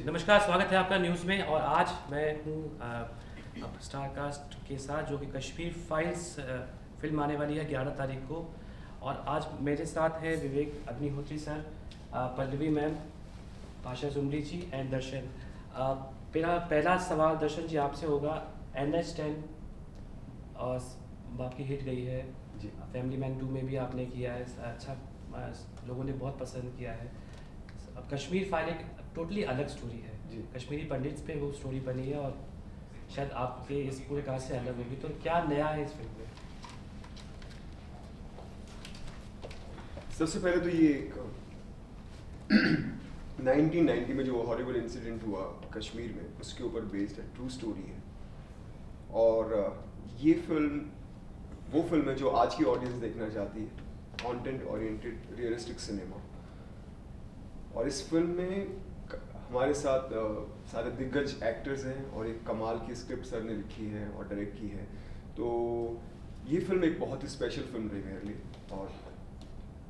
नमस्कार, स्वागत है आपका न्यूज़ में। और आज मैं हूँ अब स्टारकास्ट के साथ, जो कि कश्मीर फाइल्स फिल्म आने वाली है 11 तारीख को। और आज मेरे साथ है Vivek Agnihotri sir, Pallavi ma'am, Asha Jumli ji and Darshan. मेरा पहला सवाल दर्शन जी आपसे होगा। NH10 और आपकी हिट गई है जी। फैमिली मैन 2 में भी आपने किया है, अच्छा लोगों ने बहुत पसंद किया है। अब कश्मीर फाइल एक टोटली अलग स्टोरी है जी। कश्मीरी पंडित्स पे वो स्टोरी बनी है और शायद आपके इस पूरे कास्ट से अलग होगी, तो क्या नया है इस फिल्म में? सबसे पहले तो ये एक 1990 में जो हॉरिबल इंसिडेंट हुआ कश्मीर में, उसके ऊपर बेस्ड है, ट्रू स्टोरी है। और ये फिल्म वो फिल्म है जो आज की ऑडियंस देखना चाहती है, कंटेंट ओरिएंटेड रियलिस्टिक सिनेमा। और इस फिल्म में हमारे साथ सारे दिग्गज एक्टर्स हैं और एक कमाल की स्क्रिप्ट सर ने लिखी है और डायरेक्ट की है। तो ये फिल्म एक बहुत ही स्पेशल फिल्म रही मेरे लिए। और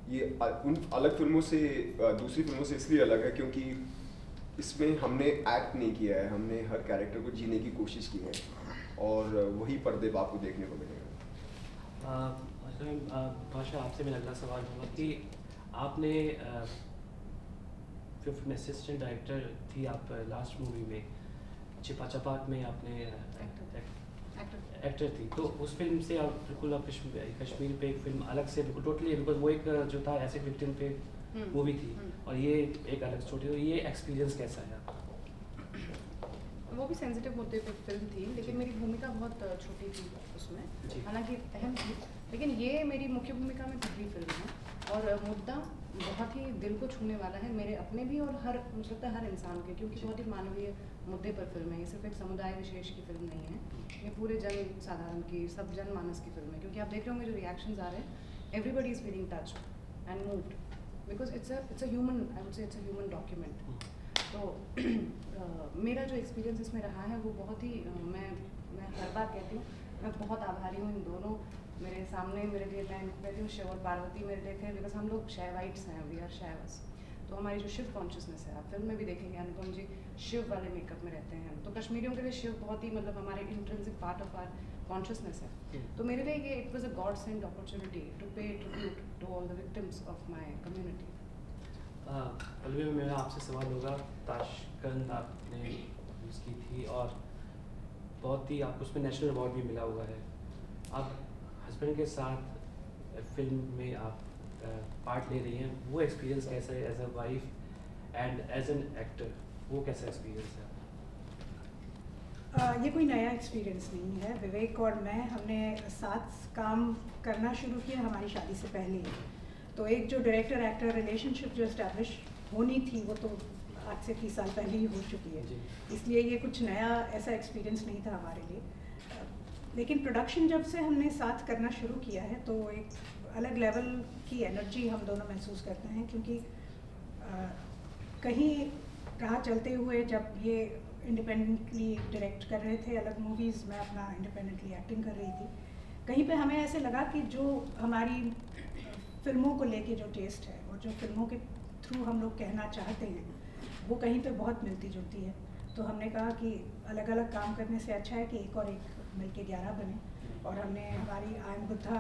ये उन अलग फिल्मों से, दूसरी फिल्मों से इसलिए अलग है क्योंकि इसमें हमने एक्ट नहीं किया है, हमने हर कैरेक्टर को जीने की कोशिश की है और वही पर्दे पे आपको देखने को मिलेगा। भाषा, आपसे मेरा अगला सवाल होगा कि आपने फिल्म असिस्टेंट डायरेक्टर थी आप लास्ट मूवी में, छिपा चपाट में आपने एक्टर थी। तो उस फिल्म से आप बिल्कुल आप कश्मीर पे एक फिल्म अलग से बिल्कुल टोटली, बिकॉज वो एक जो था एसिड विक्टिम पे मूवी थी और ये एक अलग स्टोरी। तो ये एक्सपीरियंस कैसा है आपका? वो भी सेंसिटिव मुद्दे पे फिल्म थी, लेकिन मेरी भूमिका बहुत छोटी थी उसमें, हालांकि अहम थी। लेकिन ये मेरी मुख्य भूमिका में पहली फिल्म है और मुद्दा बहुत ही दिल को छूने वाला है, मेरे अपने भी और मुझे लगता है हर इंसान के, क्योंकि बहुत ही मानवीय मुद्दे पर फिल्म है। ये सिर्फ एक समुदाय विशेष की फिल्म नहीं है, ये पूरे जन साधारण की, सब जनमानस की फिल्म है। क्योंकि आप देख रहे होंगे जो रिएक्शंस आ रहे हैं, everybody is feeling touched and moved because it's a human, I would say it's a human document. तो मेरा जो एक्सपीरियंस इसमें रहा है वो बहुत ही मैं हर बार कहती हूँ, मैं बहुत आभारी हूँ इन दोनों मेरे सामने, मेरे लिए, मैं कहती हूँ शिव और पार्वती मेरे लिए थे, बिकॉज हम लोग शैवाइट्स हैं, वी आर शैवस। तो हमारी जो शिव कॉन्शियसनेस है, आप फिल्म में भी देखेंगे अनुपम जी शिव वाले मेकअप में रहते हैं। तो कश्मीरियों के लिए शिव बहुत ही मतलब हमारे intrinsic part of our consciousness है। तो मेरे लिए ये it was a godsend opportunity to pay tribute to all the victims of my community. Pallavi में मेरा आपसे सवाल होगा, ताशकंद आपने यूज़ की थी और बहुत ही आपको उसमें नेशनल अवार्ड भी मिला हुआ है। आप हस्बैंड के साथ फिल्म में आप पार्ट ले रही हैं, वो एक्सपीरियंस कैसा है as a wife and as an actor? वो कैसा एक्सपीरियंस है? ये कोई नया एक्सपीरियंस नहीं है। विवेक और मैं हमने साथ काम करना शुरू किया हमारी शादी से पहले ही। तो एक जो डायरेक्टर एक्टर रिलेशनशिप जो इस्टेब्लिश होनी थी वो तो आज से 30 साल पहले ही हो चुकी है, इसलिए ये कुछ नया ऐसा एक्सपीरियंस नहीं था हमारे लिए। लेकिन प्रोडक्शन जब से हमने साथ करना शुरू किया है तो एक अलग लेवल की एनर्जी हम दोनों महसूस करते हैं, क्योंकि कहीं राह चलते हुए जब ये इंडिपेंडेंटली डायरेक्ट कर रहे थे अलग मूवीज़, मैं अपना इंडिपेंडेंटली एक्टिंग कर रही थी, कहीं पे हमें ऐसे लगा कि जो हमारी फिल्मों को लेके जो टेस्ट है और जो फिल्मों के थ्रू हम लोग कहना चाहते हैं वो कहीं पे बहुत मिलती जुलती है। तो हमने कहा कि अलग अलग काम करने से अच्छा है कि एक और एक मिलके 11 बने। और हमने हमारी I am Buddha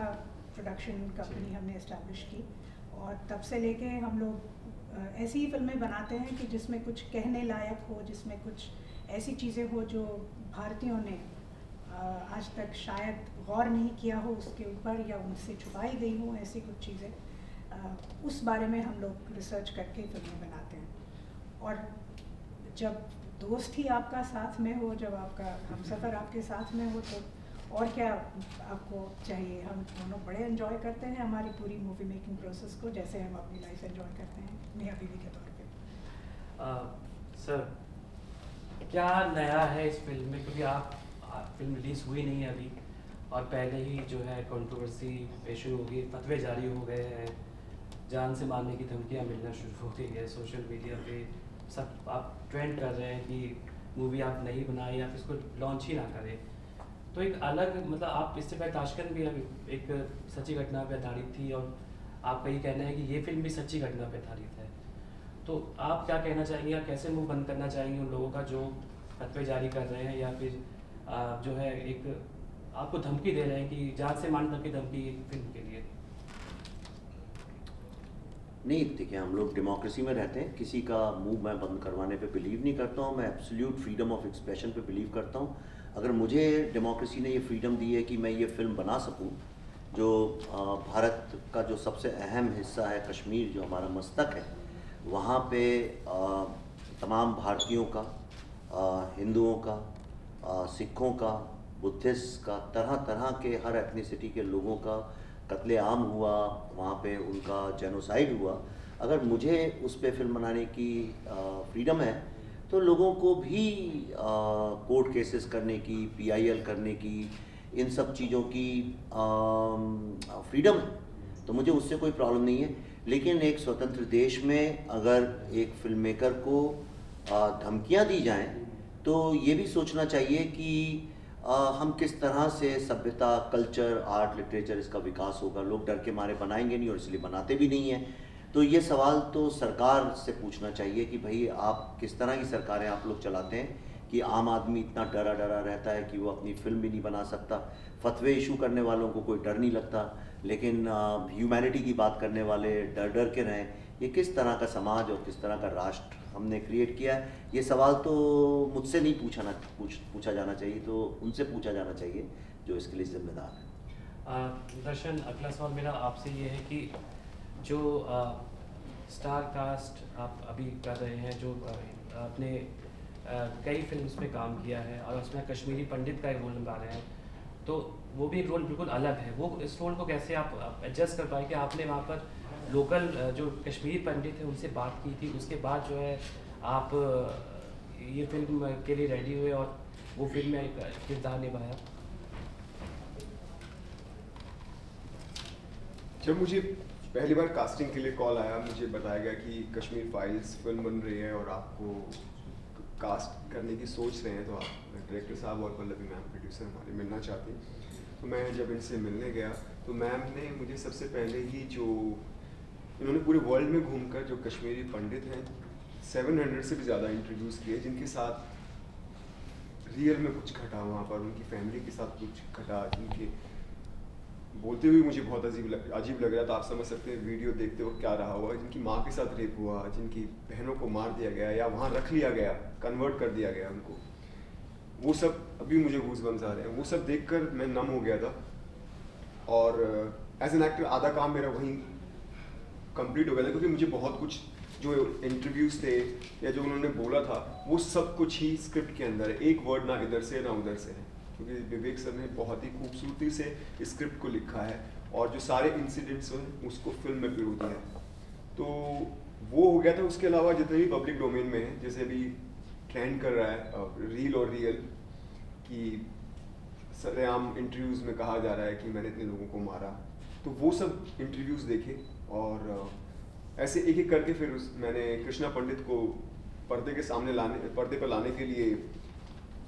production company हमने इस्टेब्लिश की और तब से लेके हम लोग ऐसी ही फिल्में बनाते हैं कि जिसमें कुछ कहने लायक हो, जिसमें कुछ ऐसी चीज़ें हो जो भारतीयों ने आज तक शायद गौर नहीं किया हो उसके ऊपर, या उनसे छुपाई गई हो ऐसी कुछ चीज़ें, उस बारे में हम लोग रिसर्च करके फिल्में बनाते हैं। और जब दोस्त ही आपका साथ में हो, जब आपका हमसफ़र आपके साथ में हो, तो और क्या आपको चाहिए। हम दोनों बड़े एंजॉय करते हैं हमारी पूरी मूवी मेकिंग प्रोसेस को, जैसे हम अपनी लाइफ एंजॉय करते हैं मियाँ बीवी के तौर पे। सर, क्या नया है इस फिल्म में? क्योंकि आप फिल्म रिलीज़ हुई नहीं है अभी और पहले ही जो है कंट्रोवर्सी शुरू हो गई, फतवे जारी हो गए हैं, जान से मारने की धमकियाँ मिलना शुरू हो गई है सोशल मीडिया पे, सब आप ट्रेंड कर रहे हैं कि मूवी आप नहीं बनाए या फिर इसको लॉन्च ही ना करें। तो एक अलग मतलब आप इससे पहले ताशकंद भी एक सच्ची घटना पे आधारित थी और आपका ये कहना है कि ये फिल्म भी सच्ची घटना पे आधारित है। तो आप क्या कहना चाहेंगे या कैसे मुंह बंद करना चाहेंगे उन लोगों का जो फतवे जारी कर रहे हैं या फिर जो है एक आपको धमकी दे रहे हैं कि जान से मारने तक की धमकी फिल्म के लिए? नहीं, देखिए हम लोग डेमोक्रेसी में रहते हैं, किसी का मुंह मैं बंद करवाने पे बिलीव नहीं करता हूँ। मैं एब्सोल्यूट फ्रीडम ऑफ एक्सप्रेशन पे बिलीव करता हूँ। अगर मुझे डेमोक्रेसी ने ये फ्रीडम दी है कि मैं ये फिल्म बना सकूँ, जो भारत का जो सबसे अहम हिस्सा है कश्मीर, जो हमारा मस्तक है, वहाँ पे तमाम भारतीयों का, हिंदुओं का, सिखों का, बुद्धिस्ट का, तरह तरह के हर एथनिसिटी के लोगों का कत्लेआम हुआ, वहाँ पे उनका जेनोसाइड हुआ। अगर मुझे उस पे फिल्म बनाने की फ्रीडम है तो लोगों को भी कोर्ट केसेस करने की, PIL करने की, इन सब चीज़ों की फ्रीडम है, तो मुझे उससे कोई प्रॉब्लम नहीं है। लेकिन एक स्वतंत्र देश में अगर एक फिल्म मेकर को धमकियाँ दी जाएं तो ये भी सोचना चाहिए कि हम किस तरह से सभ्यता, कल्चर, आर्ट, लिटरेचर इसका विकास होगा। लोग डर के मारे बनाएंगे नहीं और इसलिए बनाते भी नहीं हैं। तो ये सवाल तो सरकार से पूछना चाहिए कि भाई आप किस तरह की सरकारें आप लोग चलाते हैं कि आम आदमी इतना डरा डरा रहता है कि वो अपनी फिल्म भी नहीं बना सकता। फतवे इशू करने वालों को कोई डर नहीं लगता, लेकिन ह्यूमैनिटी की बात करने वाले डर डर के रहें। ये किस तरह का समाज और किस तरह का राष्ट्र हमने क्रिएट किया है? ये सवाल तो मुझसे नहीं पूछा जाना चाहिए, तो उनसे पूछा जाना चाहिए जो इसके लिए जिम्मेदार है। दर्शन, अगला सवाल मेरा आपसे ये है कि जो स्टार कास्ट आप अभी कर रहे हैं, जो आपने कई फिल्म्स में काम किया है और उसमें कश्मीरी पंडित का एक रोल निभा रहे हैं, तो वो भी एक रोल बिल्कुल अलग है। वो इस रोल को कैसे आप एडजस्ट कर पाए कि आपने वहाँ पर लोकल जो कश्मीरी पंडित हैं उनसे बात की थी, उसके बाद जो है आप ये फिल्म के लिए रेडी हुए और वो फिल्म में एक किरदार निभाया? जब मुझे पहली बार कास्टिंग के लिए कॉल आया, मुझे बताया गया कि कश्मीर फाइल्स फिल्म बन रही है और आपको कास्ट करने की सोच रहे हैं, तो आप डायरेक्टर साहब और पल्लवी मैम प्रोड्यूसर हमारे मिलना चाहती हैं। तो मैं जब इनसे मिलने गया तो मैम ने मुझे सबसे पहले ही जो इन्होंने पूरे वर्ल्ड में घूमकर जो कश्मीरी पंडित हैं 700 से भी ज़्यादा इंट्रोड्यूस किए, जिनके साथ रियल में कुछ घटा, वहाँ पर उनकी फैमिली के साथ कुछ घटा, जिनके बोलते हुए मुझे बहुत अजीब लग रहा था। आप समझ सकते हैं वीडियो देखते हो क्या रहा हुआ, जिनकी माँ के साथ रेप हुआ, जिनकी बहनों को मार दिया गया या वहाँ रख लिया गया, कन्वर्ट कर दिया गया उनको, वो सब अभी मुझे गूज़बम्स आ रहे हैं। वो सब देखकर मैं नम हो गया था। और एज एन एक्टर आधा काम मेरा वहीं कंप्लीट हो गया था, क्योंकि मुझे बहुत कुछ जो इंटरव्यूज़ थे या जो उन्होंने बोला था वो सब कुछ ही स्क्रिप्ट के अंदर है। एक वर्ड ना इधर से ना उधर से है, क्योंकि विवेक सर ने बहुत ही खूबसूरती से स्क्रिप्ट को लिखा है और जो सारे इंसिडेंट्स हैं उसको फिल्म में पिरो दिया है। तो वो हो गया था। उसके अलावा जितने भी पब्लिक डोमेन में है, जैसे अभी ट्रेंड कर रहा है रील और रियल, कि सरेआम इंटरव्यूज़ में कहा जा रहा है कि मैंने इतने लोगों को मारा, तो वो सब इंटरव्यूज़ देखे और ऐसे एक एक करके फिर मैंने कृष्णा पंडित को पर्दे पर लाने के लिए,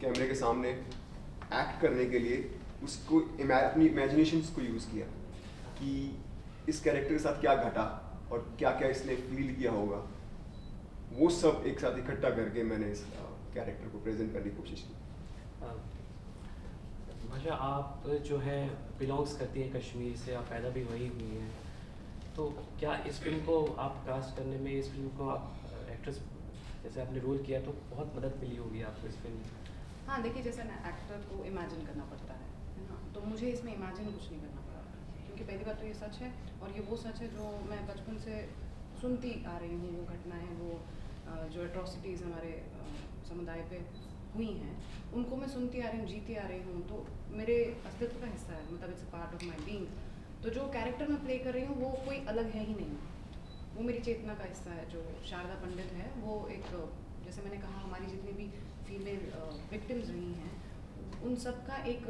कैमरे के सामने एक्ट करने के लिए उसको अपनी इमेजिनेशंस को यूज़ किया कि इस कैरेक्टर के साथ क्या घटा और क्या क्या इसने फील किया होगा। वो सब एक साथ इकट्ठा करके मैंने इस कैरेक्टर को प्रेजेंट करने की कोशिश की। भाषा, आप जो है बिलोंग्स करती हैं कश्मीर से, आप पैदा भी वहीं हुई हैं, तो क्या इस फिल्म को आप कास्ट करने में, इस फिल्म को आप एक्ट्रेस जैसे आपने रोल किया तो बहुत मदद मिली होगी आपको इस फिल्म में? हाँ, देखिए जैसे ना एक्टर को इमेजिन करना पड़ता है ना, तो मुझे इसमें इमेजिन कुछ नहीं करना पड़ा, क्योंकि पहली बात तो ये सच है और ये वो सच है जो मैं बचपन से सुनती आ रही हूँ। वो घटनाएं, वो जो एट्रॉसिटीज़ हमारे समुदाय पे हुई हैं, उनको मैं सुनती आ रही हूँ, जीती आ रही हूँ, तो मेरे अस्तित्व का हिस्सा है, मतलब it's a part of my being. तो जो कैरेक्टर मैं प्ले कर रही हूँ वो कोई अलग है ही नहीं, वो मेरी चेतना का हिस्सा है। जो शारदा पंडित है वो एक, जैसे मैंने कहा, हमारी जितनी भी फीमेल विक्टिम्स रही हैं उन सब का एक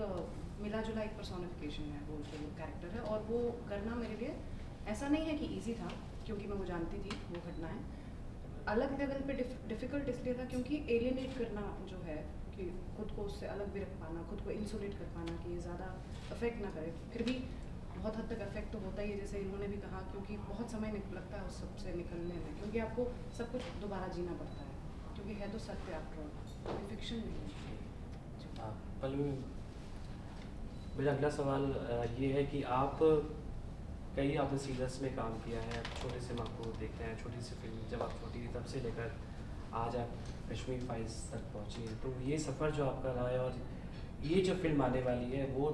मिला जुला एक पर्सोनिफिकेशन है वो जो कैरेक्टर है। और वो करना मेरे लिए ऐसा नहीं है कि ईजी था, क्योंकि मैं वो जानती थी वो घटनाएं। अलग लेवल पे डिफ़िकल्ट इसलिए था क्योंकि एलियनेट करना जो है, कि खुद को उससे अलग भी रख पाना, खुद को इंसुलेट कर पाना कि ये ज़्यादा अफेक्ट ना करे, फिर भी बहुत हद तक अफेक्ट तो होता ही है, जैसे इन्होंने भी कहा, क्योंकि बहुत समय लगता है उस सब से निकलने में, क्योंकि आपको सब कुछ दोबारा जीना पड़ता है, क्योंकि है तो सत्य आफ्टर ऑल, कोई फिक्शन नहीं है। हाँ, पल्लवी, मेरा अगला सवाल ये है कि आप कई आपने सीरियल्स में काम किया है, छोटे से हम आपको देखते हैं, छोटी सी फिल्म जब आप छोटी थी तब से लेकर आज आप कश्मीर फाइल्स तक पहुंची हैं, तो ये सफ़र जो आपका रहा है और ये जो फिल्म आने वाली है वो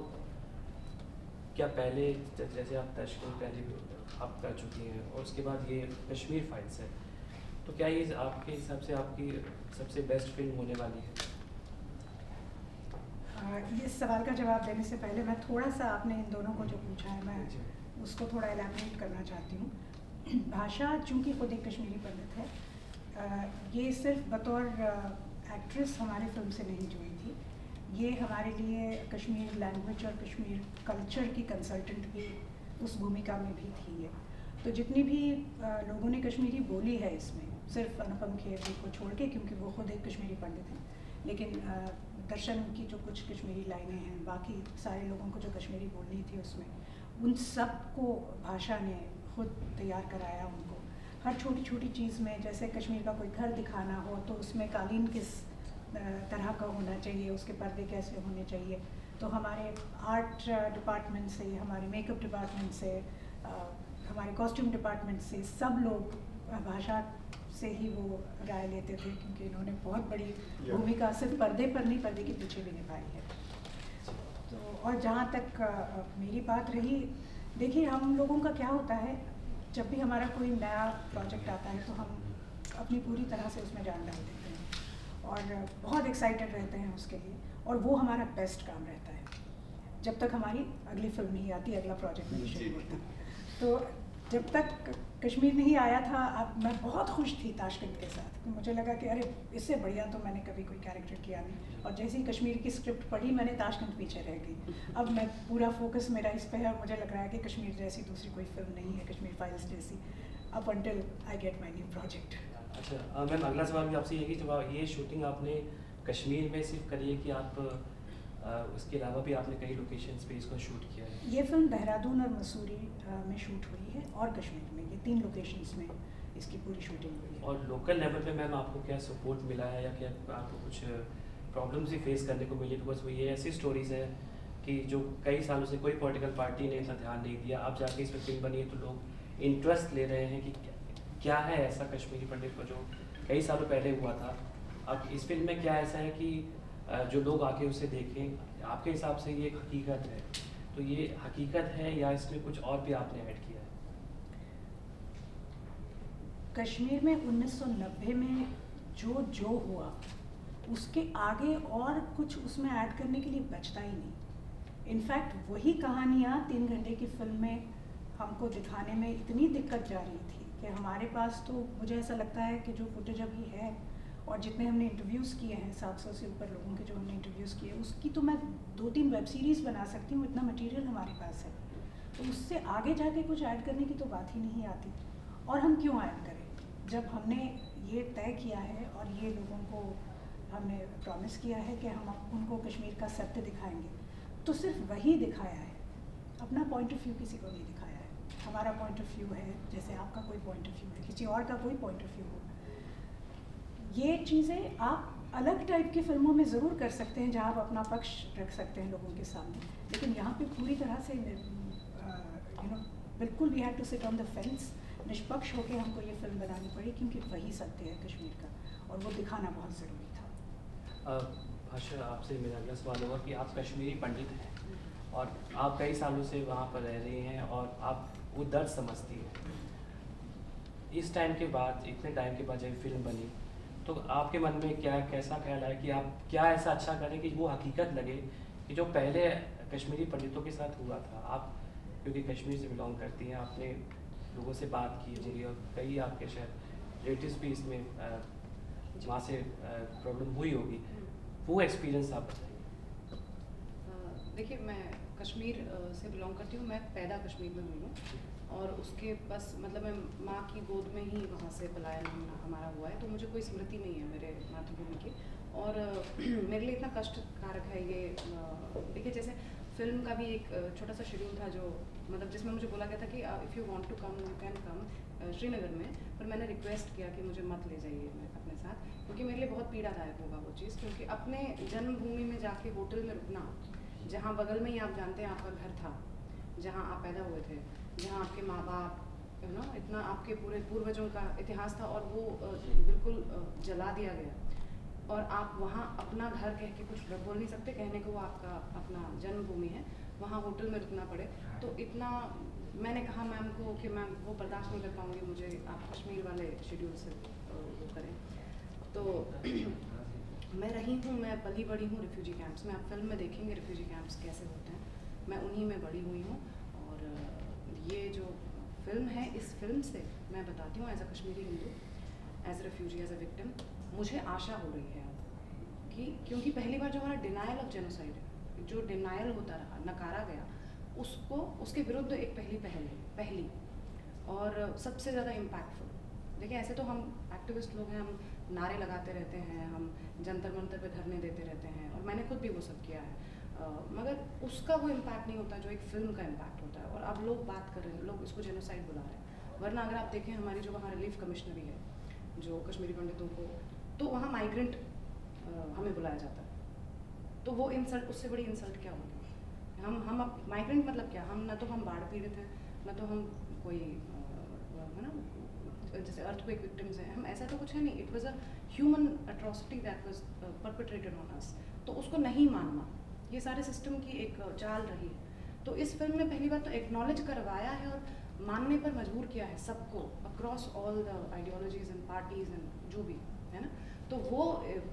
क्या पहले जैसे आप तशकील पहले भी आप कर चुकी हैं और उसके बाद ये कश्मीर फाइल्स है, तो क्या ये आपके हिसाब से आपकी सबसे बेस्ट फिल्म होने वाली है? इस सवाल का जवाब देने से पहले मैं थोड़ा सा आपने इन दोनों को जो पूछा है मैं उसको थोड़ा एलैबोरेट करना चाहती हूँ। भाषा चूँकि खुद एक कश्मीरी पंडित है, ये सिर्फ बतौर एक्ट्रेस हमारे फिल्म से नहीं जुड़ी थी, ये हमारे लिए कश्मीर लैंग्वेज और कश्मीर कल्चर की कंसल्टेंट भी उस भूमिका में भी थी ये। तो जितनी भी लोगों ने कश्मीरी बोली है इसमें, सिर्फ अनुपम खेर जी को छोड़ के, क्योंकि वो खुद एक कश्मीरी पंडित हैं, लेकिन दर्शन की जो कुछ कश्मीरी लाइनें हैं, बाकी सारे लोगों को जो कश्मीरी बोलनी थी उसमें, उन सब को भाषा ने खुद तैयार कराया उनको। हर छोटी छोटी चीज़ में, जैसे कश्मीर का कोई घर दिखाना हो तो उसमें कालीन किस तरह का होना चाहिए, उसके पर्दे कैसे होने चाहिए, तो हमारे आर्ट डिपार्टमेंट से, हमारे मेकअप डिपार्टमेंट से, हमारे कॉस्ट्यूम डिपार्टमेंट से सब लोग भाषा से ही वो राय लेते थे, क्योंकि इन्होंने बहुत बड़ी भूमिका सिर्फ पर्दे पर नहीं, पर्दे के पीछे भी निभाई है। तो और जहाँ तक मेरी बात रही, देखिए हम लोगों का क्या होता है, जब भी हमारा कोई नया प्रोजेक्ट आता है तो हम अपनी पूरी तरह से उसमें जान डाल देते हैं और बहुत एक्साइटेड रहते हैं उसके लिए, और वो हमारा बेस्ट काम रहता है जब तक हमारी अगली फिल्म नहीं आती, अगला प्रोजेक्ट नहीं शुरू होता। तो जब तक कश्मीर नहीं आया था, अब मैं बहुत खुश थी ताशकंद के साथ, मुझे लगा कि अरे इससे बढ़िया तो मैंने कभी कोई कैरेक्टर किया नहीं, और जैसे ही कश्मीर की स्क्रिप्ट पढ़ी मैंने ताशकंद पीछे रह गई। अब मैं पूरा फोकस मेरा इस पे है, और मुझे लग रहा है कि कश्मीर जैसी दूसरी कोई फिल्म नहीं है, कश्मीर फाइल्स जैसी, up until I get my new project. अच्छा मैम, अगला सवाल भी आपसे यही, जब ये शूटिंग आपने कश्मीर में सिर्फ करी है कि आप उसके अलावा भी आपने कई लोकेशंस पे इसको शूट किया है? ये फिल्म देहरादून और मसूरी में शूट हुई है और कश्मीर में, ये 3 लोकेशंस में इसकी पूरी शूटिंग हुई है। और लोकल लेवल पे मैम आपको क्या सपोर्ट मिला है या क्या आपको कुछ प्रॉब्लम्स भी फेस करने को मिली? बिकॉज वो ये ऐसी स्टोरीज है कि जो कई सालों से कोई पॉलिटिकल पार्टी ने इतना ध्यान नहीं दिया, अब जाके इस पर फिल्म बनी है तो लोग इंटरेस्ट ले रहे हैं कि क्या है ऐसा कश्मीरी पंडित को जो कई सालों पहले हुआ था। अब इस फिल्म में क्या ऐसा है कि जो लोग आके उसे देखें, आपके हिसाब से ये एक हकीकत है, तो ये हकीकत है या इसमें कुछ और भी आपने ऐड किया है? कश्मीर में 1990 में जो हुआ उसके आगे और कुछ उसमें ऐड करने के लिए बचता ही नहीं। इनफैक्ट वही कहानियाँ 3 घंटे की फिल्म में हमको दिखाने में इतनी दिक्कत जा रही थी कि हमारे पास तो, मुझे ऐसा लगता है कि जो फुटेज अभी है और जितने हमने इंटरव्यूज़ किए हैं, 700 से ऊपर लोगों के जो हमने इंटरव्यूज़ किए, उसकी तो मैं 2-3 वेब सीरीज़ बना सकती हूँ, इतना मटेरियल हमारे पास है। तो उससे आगे जाके कुछ ऐड करने की तो बात ही नहीं आती। और हम क्यों ऐड करें जब हमने ये तय किया है और ये लोगों को हमने प्रॉमिस किया है कि हम उनको कश्मीर का सत्य दिखाएंगे, तो सिर्फ वही दिखाया है, अपना पॉइंट ऑफ व्यू किसी को नहीं दिखाया है। हमारा पॉइंट ऑफ व्यू है जैसे आपका कोई पॉइंट ऑफ व्यू है, किसी और का कोई पॉइंट ऑफ व्यू हो। ये चीज़ें आप अलग टाइप की फिल्मों में ज़रूर कर सकते हैं जहाँ आप अपना पक्ष रख सकते हैं लोगों के सामने, लेकिन यहाँ पे पूरी तरह से बिल्कुल we had to sit on the fence, निष्पक्ष होकर हमको ये फिल्म बनानी पड़ी, क्योंकि वही सत्य है कश्मीर का और वो दिखाना बहुत ज़रूरी था। भाषा, आपसे मेरा अगला सवाल होगा कि आप कश्मीरी पंडित हैं और आप कई सालों से वहाँ पर रह रही हैं और आप वो दर्द समझती हैं। इस टाइम के बाद, इतने टाइम के बाद जब फिल्म बनी, तो आपके मन में कैसा ख्याल आया कि आप क्या ऐसा अच्छा करें कि वो हकीकत लगे कि जो पहले कश्मीरी पंडितों के साथ हुआ था? आप क्योंकि कश्मीर से बिलोंग करती हैं, आपने लोगों से बात की होगी और कई आपके शायद रिलेटिव्स भी इसमें वहाँ से प्रॉब्लम हुई होगी, वो एक्सपीरियंस आप बताइए। देखिए, मैं कश्मीर से बिलोंग करती हूँ, मैं पैदा कश्मीर में हुई हूँ और उसके बस मतलब मैं माँ की गोद में ही वहाँ से पलायन हमारा हुआ है, तो मुझे कोई स्मृति नहीं है मेरे मातृभूमि की। और मेरे लिए इतना कष्टकारक है ये। देखिए, जैसे फिल्म का भी एक छोटा सा शेड्यूल था जो मतलब जिसमें मुझे बोला गया था कि if you want to come you can come Srinagar में, पर मैंने रिक्वेस्ट किया कि मुझे मत ले जाइए अपने साथ, क्योंकि मेरे लिए बहुत पीड़ादायक होगा वो चीज़, क्योंकि अपने जन्मभूमि में जाके होटल में रुकना, जहाँ बगल में ही आप जानते हैं आपका घर था, जहाँ आप पैदा हुए थे, जहाँ आपके माँ बाप इतना आपके पूरे पूर्वजों का इतिहास था, और वो बिल्कुल जला दिया गया, और आप वहाँ अपना घर कह के कुछ बोल नहीं सकते, कहने को वो आपका अपना जन्मभूमि है, वहाँ होटल में रुकना पड़े, तो इतना मैंने कहा मैम को कि मैम वो बर्दाश्त नहीं कर पाऊँगी, मुझे आप कश्मीर वाले शेड्यूल से वो करें। तो मैं रही हूँ, मैं पली बड़ी हूँ रिफ्यूजी कैंप्स में, आप फिल्म में देखेंगे रिफ्यूजी कैंप्स कैसे होते हैं, मैं उन्हीं में बड़ी हुई हूँ। और ये जो फिल्म है, इस फिल्म से मैं बताती हूँ as a Kashmiri Hindu, as a refugee, as a victim, मुझे आशा हो रही है अब कि, क्योंकि पहली बार जो हमारा डिनायल ऑफ जेनोसाइड है, जो डिनायल होता रहा, नकारा गया, उसको उसके विरुद्ध एक पहली और सबसे ज़्यादा इम्पैक्टफुल। देखिए ऐसे तो हम एक्टिविस्ट लोग हैं, हम नारे लगाते रहते हैं, हम जंतर मंतर पे धरने देते रहते हैं, और मैंने खुद भी वो सब किया है, मगर उसका वो इम्पैक्ट नहीं होता जो एक फ़िल्म का इम्पैक्ट होता है। और अब लोग बात कर रहे हैं, लोग इसको जेनोसाइड बुला रहे हैं, वरना अगर आप देखें हमारी जो वहाँ रिलीफ कमिश्नरी है, जो कश्मीरी पंडितों को, तो वहाँ माइग्रेंट हमें बुलाया जाता है, तो वो इंसल्ट, उससे बड़ी इंसल्ट क्या होगी? हम माइग्रेंट मतलब क्या, हम ना तो हम बाढ़ पीड़ित हैं, ना तो हम कोई है ना जैसे अर्थक्वेक विक्टिम्स हैं, हम ऐसा तो कुछ है नहीं। It was a human atrocity that was perpetrated on us, तो उसको नहीं मानना, ये सारे सिस्टम की एक चाल रही है। तो इस फिल्म में पहली बार तो एक्नॉलेज करवाया है और मानने पर मजबूर किया है सबको, across all the ideologies and parties and जो भी है ना, तो वो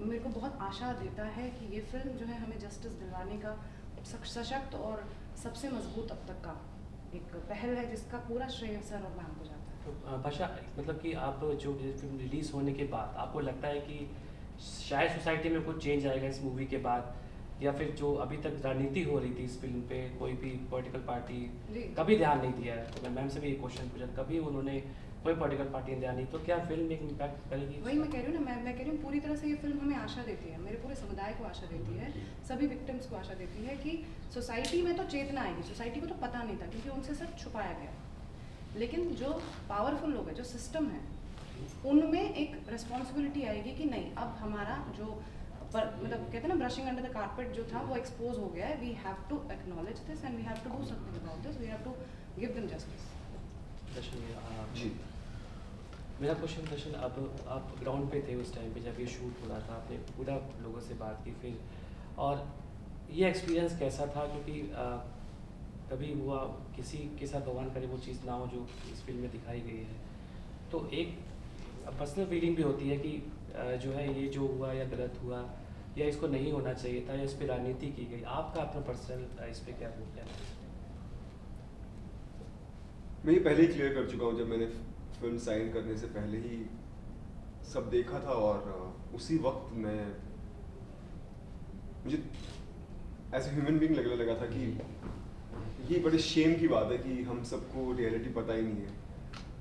मेरे को बहुत आशा देता है कि ये फिल्म जो है हमें जस्टिस दिलवाने का सशक्त और सबसे मजबूत अब तक का एक पहल है, जिसका पूरा श्रेय सर और मैम को जाता है। तो भाषा, मतलब कि आप जो फिल्म रिलीज़ होने के बाद आपको लगता है कि शायद सोसाइटी में कुछ चेंज आएगा इस मूवी के बाद, या फिर जो अभी तक राजनीति हो रही थी इस फिल्म पे, कोई भी पॉलिटिकल पार्टी कभी ध्यान नहीं दिया है, तो मैं मैम से भी एक क्वेश्चन पूछा, कभी उन्होंने कोई पॉलिटिकल पार्टी ने ध्यान नहीं, तो क्या फिल्म एक इम्पैक्ट करेगी? वही मैं कह रही हूँ ना, मैं कह रही हूँ पूरी तरह से ये फिल्म हमें आशा देती है, मेरे पूरे समुदाय को आशा देती है, सभी विक्टिम्स को आशा देती है कि सोसाइटी में तो चेतना आएगी। सोसाइटी को तो पता नहीं था क्योंकि उनसे सब छुपाया गया, लेकिन जो पावरफुल लोग हैं, जो सिस्टम है, उनमें एक रिस्पॉन्सिबिलिटी आएगी कि नहीं, अब हमारा जो मतलब कहते हैं ना ब्रशिंग अंडर द कारपेट जो था वो एक्सपोज हो गया है, we have to acknowledge this and we have to do something about this, we have to give them justice. जी मेरा क्वेश्चन दर्शन, अब आप ग्राउंड पे थे उस टाइम पे जब ये शूट हो रहा था, आपने पूरा लोगों से बात की फिर, और ये एक्सपीरियंस कैसा था? क्योंकि कभी हुआ किसी के साथ भगवान करे वो चीज़ ना हो जो इस फिल्म में दिखाई गई है, तो एक पर्सनल फीलिंग भी होती है कि जो है ये जो हुआ या गलत हुआ या इसको नहीं होना चाहिए था या इस पर राजनीति की गई, आपका अपना पर्सनल इस पर क्या बोलते हैं? मैं ये पहले ही क्लियर कर चुका हूँ, जब मैंने फिल्म साइन करने से पहले ही सब देखा था, और उसी वक्त मुझे एज ए ह्यूमन बीइंग लगने लगा था कि ये बड़े शेम की बात है कि हम सबको रियलिटी पता ही नहीं है।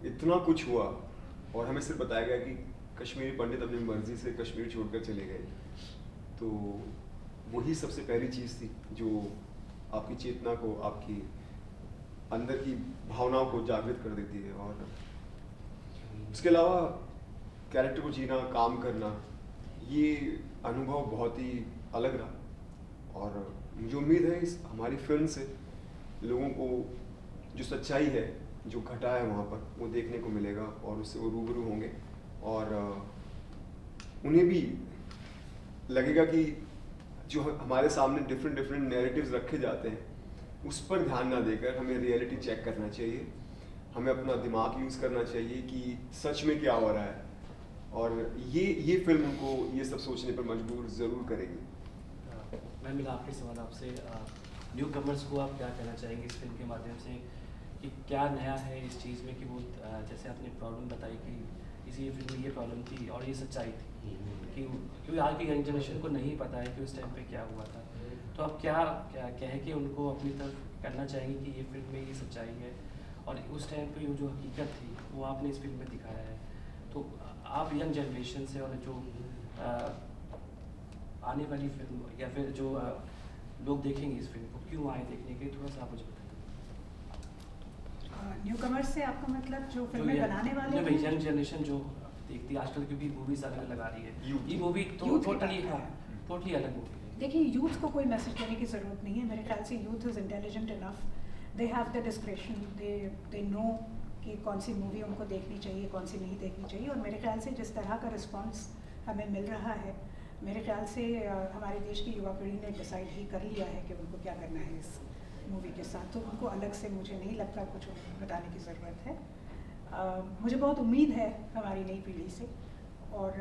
इतना कुछ हुआ और हमें सिर्फ बताया गया कि कश्मीरी पंडित अपनी मर्जी से कश्मीर छोड़कर चले गए, तो वही सबसे पहली चीज़ थी जो आपकी चेतना को, आपकी अंदर की भावनाओं को जागृत कर देती है। और उसके अलावा कैरेक्टर को जीना, काम करना, ये अनुभव बहुत ही अलग रहा, और मुझे उम्मीद है इस हमारी फिल्म से लोगों को जो सच्चाई है, जो घटा है वहाँ पर, वो देखने को मिलेगा और उससे वो रूबरू होंगे, और उन्हें भी लगेगा कि जो हमारे सामने डिफरेंट नैरेटिव्स रखे जाते हैं उस पर ध्यान ना देकर हमें रियलिटी चेक करना चाहिए, हमें अपना दिमाग यूज़ करना चाहिए कि सच में क्या हो रहा है, और ये फिल्म उनको ये सब सोचने पर मजबूर ज़रूर करेगी। मैं मेरा आखिरी सवाल आपसे, न्यू कमर्स को आप क्या कहना चाहेंगे इस फिल्म के माध्यम से, कि क्या नया है इस चीज़ में कि वो जैसे आपने प्रॉब्लम बताई कि इसी फिल्म में ये प्रॉब्लम थी और ये सच्चाई थी, कि क्योंकि आज की यंग जनरेशन को नहीं पता है कि उस टाइम पे क्या हुआ था, तो आप क्या कह के उनको अपनी तरफ करना चाहेंगे कि ये फिल्म में ये सच्चाई है और उस टाइम पे जो हकीकत थी वो आपने इस फिल्म में दिखाया है, तो आप यंग जनरेशन से और जो आने वाली फिल्म या फिर जो लोग देखेंगे इस फिल्म को, क्यों आए देखने के लिए, थोड़ा सा आप मुझे बताइए। न्यू कमर्स से आपका मतलब जो जो फिल्में बनाने वाले हैं? यंग जनरेशन जो देखती है आजकल, क्योंकि मूवीज अलग अलग आ रही है, Youth. ये मूवी तो Youth की टोटली बात हाँ है। टोटली अलग मूवी है। देखिए, यूथ को कोई मैसेज देने की ज़रूरत नहीं है। मेरे ख्याल से youth is intelligent enough, they have the description, they know कि कौन सी मूवी उनको देखनी चाहिए, कौन सी नहीं देखनी चाहिए। और मेरे ख्याल से जिस तरह का रिस्पांस हमें मिल रहा है, मेरे ख्याल से हमारे देश की युवा पीढ़ी ने डिसाइड ही कर लिया है कि उनको क्या करना है इस मूवी के साथ। तो उनको अलग से मुझे नहीं लगता कुछ बताने की ज़रूरत है। मुझे बहुत उम्मीद है हमारी नई पीढ़ी से, और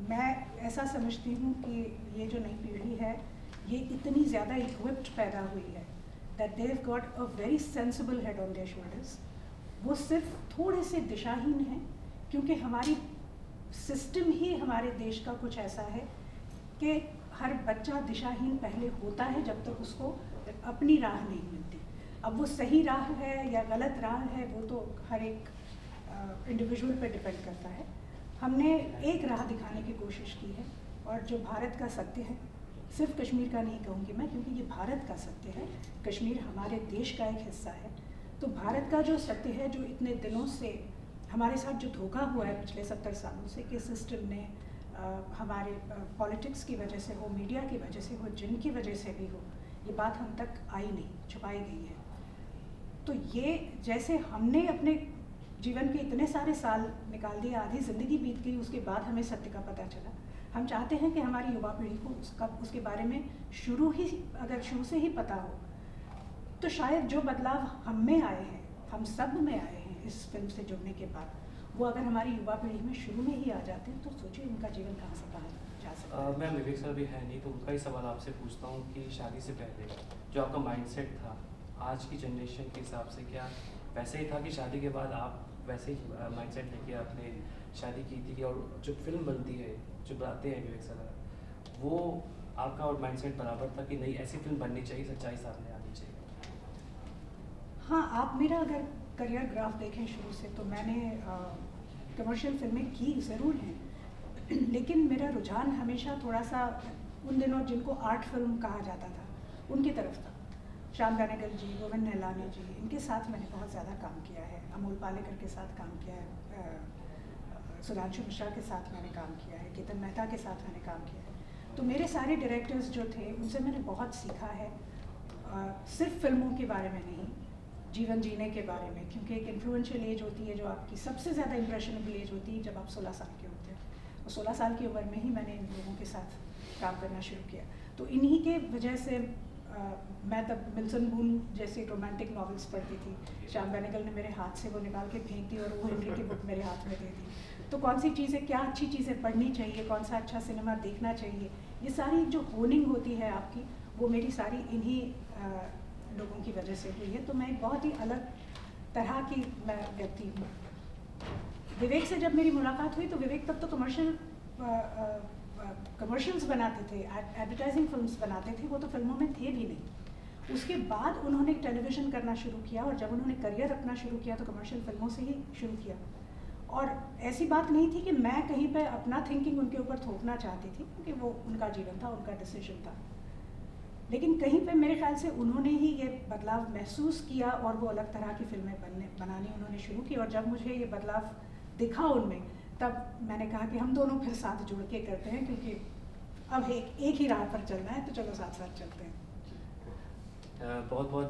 मैं ऐसा समझती हूँ कि ये जो नई पीढ़ी है ये इतनी ज़्यादा इक्विप्ड पैदा हुई है that they have got a very sensible head on their shoulders. वो सिर्फ थोड़े से दिशाहीन हैं, क्योंकि हमारी सिस्टम ही हमारे देश का कुछ ऐसा है कि हर बच्चा दिशाहीन पहले होता है जब तक उसको अपनी राह नहीं मिलती। अब वो सही राह है या गलत राह है, वो तो हर एक इंडिविजुअल पे डिपेंड करता है। हमने एक राह दिखाने की कोशिश की है, और जो भारत का सत्य है, सिर्फ कश्मीर का नहीं कहूँगी मैं, क्योंकि ये भारत का सत्य है, कश्मीर हमारे देश का एक हिस्सा है। तो भारत का जो सत्य है, जो इतने दिनों से हमारे साथ जो धोखा हुआ है पिछले 70 सालों से, कि सिस्टम ने हमारे पॉलिटिक्स की वजह से हो, मीडिया की वजह से हो, जिनकी वजह से भी हो, ये बात हम तक आई नहीं, छुपाई गई है। तो ये जैसे हमने अपने जीवन के इतने सारे साल निकाल दिए, आधी ज़िंदगी बीत गई, उसके बाद हमें सत्य का पता चला। हम चाहते हैं कि हमारी युवा पीढ़ी को उसके बारे में अगर शुरू से ही पता हो, तो शायद जो बदलाव हम में आए हैं, हम सब में आए हैं इस फिल्म से जुड़ने के बाद, वो अगर हमारी युवा पीढ़ी में शुरू में ही आ जाते हैं, तो सोचिए उनका जीवन कहाँ से कहाँ जा सकता है। मैम विवेक सर भी है नहीं, तो उनका ही सवाल आपसे पूछता हूँ कि शादी से पहले जो आपका माइंडसेट था, आज की जनरेशन के हिसाब से क्या वैसे ही था कि शादी के बाद आप वैसे ही माइंडसेट लेके आपने शादी की थी, और जो फिल्म बनती है, जो बनाते हैं विवेक सर, वो आपका और माइंडसेट बराबर था कि नहीं ऐसी फिल्म बननी चाहिए, सच्चाई सामने आनी चाहिए? हाँ, आप मेरा अगर करियर ग्राफ देखें शुरू से, तो मैंने कमर्शियल फिल्में की ज़रूर हैं, लेकिन मेरा रुझान हमेशा थोड़ा सा उन दिनों जिनको आर्ट फिल्म कहा जाता था उनकी तरफ था। श्याम बेनेगल जी, गोविंद निहलानी जी, इनके साथ मैंने बहुत ज़्यादा काम किया है, अमोल पालेकर के साथ काम किया है, सुधांशु मिश्रा के साथ मैंने काम किया है, केतन मेहता के साथ मैंने काम किया है। तो मेरे सारे डायरेक्टर्स जो थे, उनसे मैंने बहुत सीखा है, सिर्फ फिल्मों के बारे में नहीं, जीवन जीने के बारे में, क्योंकि एक इन्फ्लुएंशियल एज होती है जो आपकी सबसे ज़्यादा इम्प्रेशनेबल एज होती है जब आप 16 साल के होते हैं। और 16 साल की उम्र में ही मैंने इन लोगों के साथ काम करना शुरू किया। तो इन्हीं के वजह से मैं तब मिल्सन बून जैसे रोमांटिक नॉवेल्स पढ़ती थी, श्याम बेनेगल ने मेरे हाथ से वो निकाल के फेंक दी और वो हेनरी की बुक मेरे हाथ में दे दी। तो कौन सी चीज़ें, क्या अच्छी चीज़ें पढ़नी चाहिए, कौन सा अच्छा सिनेमा देखना चाहिए, ये सारी जो होनिंग होती है आपकी, वो मेरी सारी इन्हीं लोगों की वजह से हुई है। तो मैं एक बहुत ही अलग तरह की मैं व्यक्ति हूँ। विवेक से जब मेरी मुलाकात हुई, तो विवेक तब तो कमर्शियल्स बनाते थे, एडवर्टाइजिंग फिल्म्स बनाते थे, वो तो फिल्मों में थे भी नहीं। उसके बाद उन्होंने टेलीविज़न करना शुरू किया, और जब उन्होंने करियर अपना शुरू किया तो कमर्शियल फिल्मों से ही शुरू किया। और ऐसी बात नहीं थी कि मैं कहीं पे अपना थिंकिंग उनके ऊपर थोपना चाहती थी, क्योंकि वो उनका जीवन था, उनका डिसीजन था। लेकिन कहीं पे मेरे ख्याल से उन्होंने ही ये बदलाव महसूस किया, और वो अलग तरह की फिल्में बनानी उन्होंने शुरू की। और जब मुझे ये बदलाव दिखा उनमें, तब मैंने कहा कि हम दोनों फिर साथ जुड़ के करते हैं, क्योंकि अब एक ही राह पर चलना है, तो चलो साथ साथ चलते हैं। बहुत बहुत